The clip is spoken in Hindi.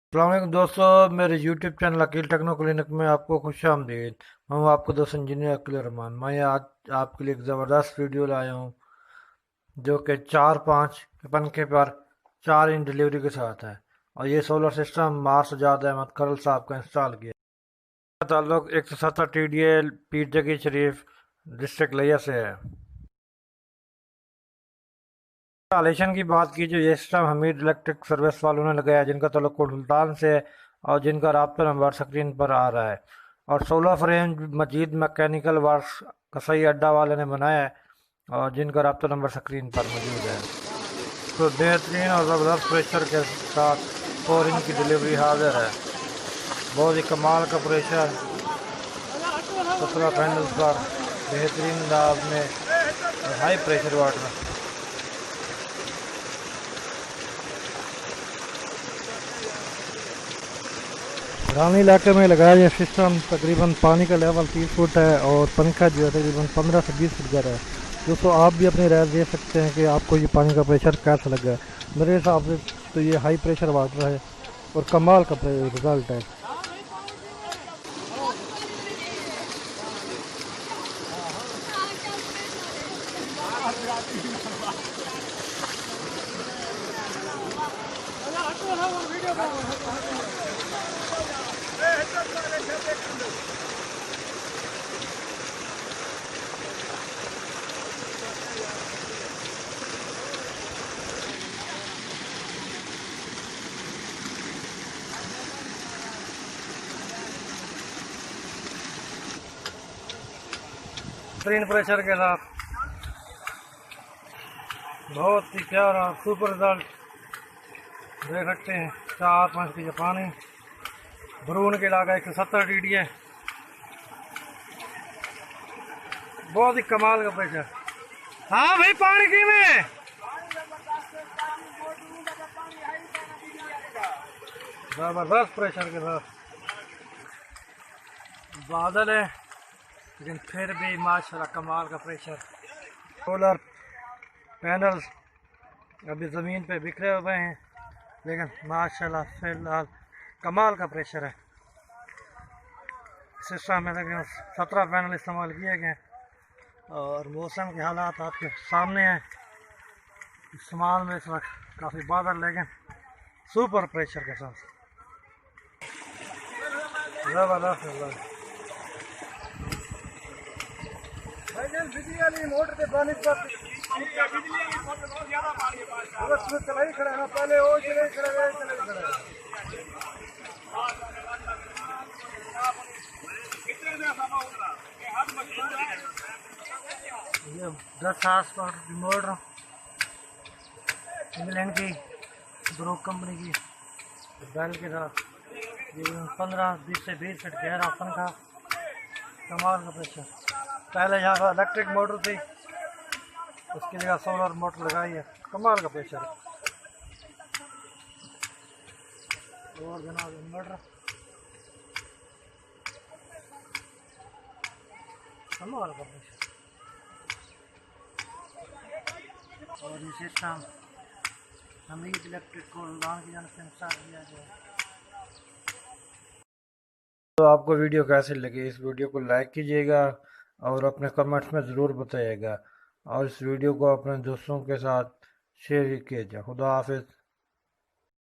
अस्सलाम वालेकुम दोस्तों, मेरे YouTube channel Aqeel techno clinic में आपको खुश आमदीद। मैं हूं आपका दोस्त इंजीनियर अकील रहमान। मैं आज आपके लिए एक ज़बरदस्त वीडियो लाया हूं जो कि 4-5 पंखे पर 4 इंच डिलीवरी के साथ है। और ये सोलर सिस्टम मार्स जाद अहमद खरल साहब का इंस्टॉल किया। इसका ताल्लुक 170 TDL पीर जगी शरीफ डिस्ट्रिक्ट लिया से है। इंस्टॉलेशन की बात की जो ये सिस्टम हमीद इलेक्ट्रिक सर्विस वालों ने लगाया, जिनका ताल्लुक कोट सुल्तान से है और जिनका राब्ता नंबर स्क्रीन पर आ रहा है। और 16 फ्रेम मजीद मैकेनिकल वर्क्स कसाई अड्डा वाले ने बनाया है और जिनका राब्ता नंबर स्क्रीन पर मौजूद है। तो बेहतरीन और ज़बरदस्त प्रेशर के साथ 4 इंच की डिलीवरी हाजिर है। बहुत ही कमाल का प्रेशर 17 पैनल पर बेहतरीन अंदाज में हाई प्रेशर वाटर। ग्रामीण इलाके में लगाया यह सिस्टम तकरीबन पानी का लेवल 30 फुट है और पंखा जो है तकरीबन 15 से 20 फुट का है। दोस्तों आप भी अपनी राय दे सकते हैं कि आपको ये पानी का प्रेशर कैसा लगा है। मेरे हिसाब से तो ये हाई प्रेशर वाटर है और कमाल का रिजल्ट है। स्क्रीन प्रेशर के साथ बहुत ही प्यारा सुपर रिजल्ट देख सकते हैं। 4-5 की पानी भरून के इलाका 170 TD है। बहुत ही कमाल का प्रेशर। हाँ भाई, पानी की में जबरदस्त प्रेशर के साथ बादल है, लेकिन फिर भी माशाल्लाह कमाल का प्रेशर। सोलर पैनल्स अभी ज़मीन पे बिखरे हुए हैं, लेकिन माशाल्लाह फिलहाल कमाल का प्रेशर है। सिस्टम में तकरीबन 17 पैनल इस्तेमाल किए गए और मौसम के हालात आपके सामने हैं। इस्तेमाल में इस वक्त काफ़ी बादल, लेकिन सुपर प्रेशर के साथ ज़बरदस्त। बिजली वाली मोटर से पानी चला ही खड़ा है, पहले वो चले खड़े चले खड़े। ये 10 आस पर मोटर इंग्लैंड की ब्रोक कंपनी की बैल के साथ 15-20 से 20 फीट गहरा पंखा, कमाल का प्रेशर। पहले यहाँ पर इलेक्ट्रिक मोटर थी, उसकी जगह सोलर मोटर लगाई है, कमाल का प्रेशर। और जनाब इन्वर्टर कमाल का प्रेशर। और ये सिस्टम हमीद इलेक्ट्रिक को उड़ान की जाने से इंस्टॉल किया गया। तो आपको वीडियो कैसी लगी? इस वीडियो को लाइक कीजिएगा और अपने कमेंट्स में ज़रूर बताइएगा और इस वीडियो को अपने दोस्तों के साथ शेयर कीजिए। खुदा हाफिज़।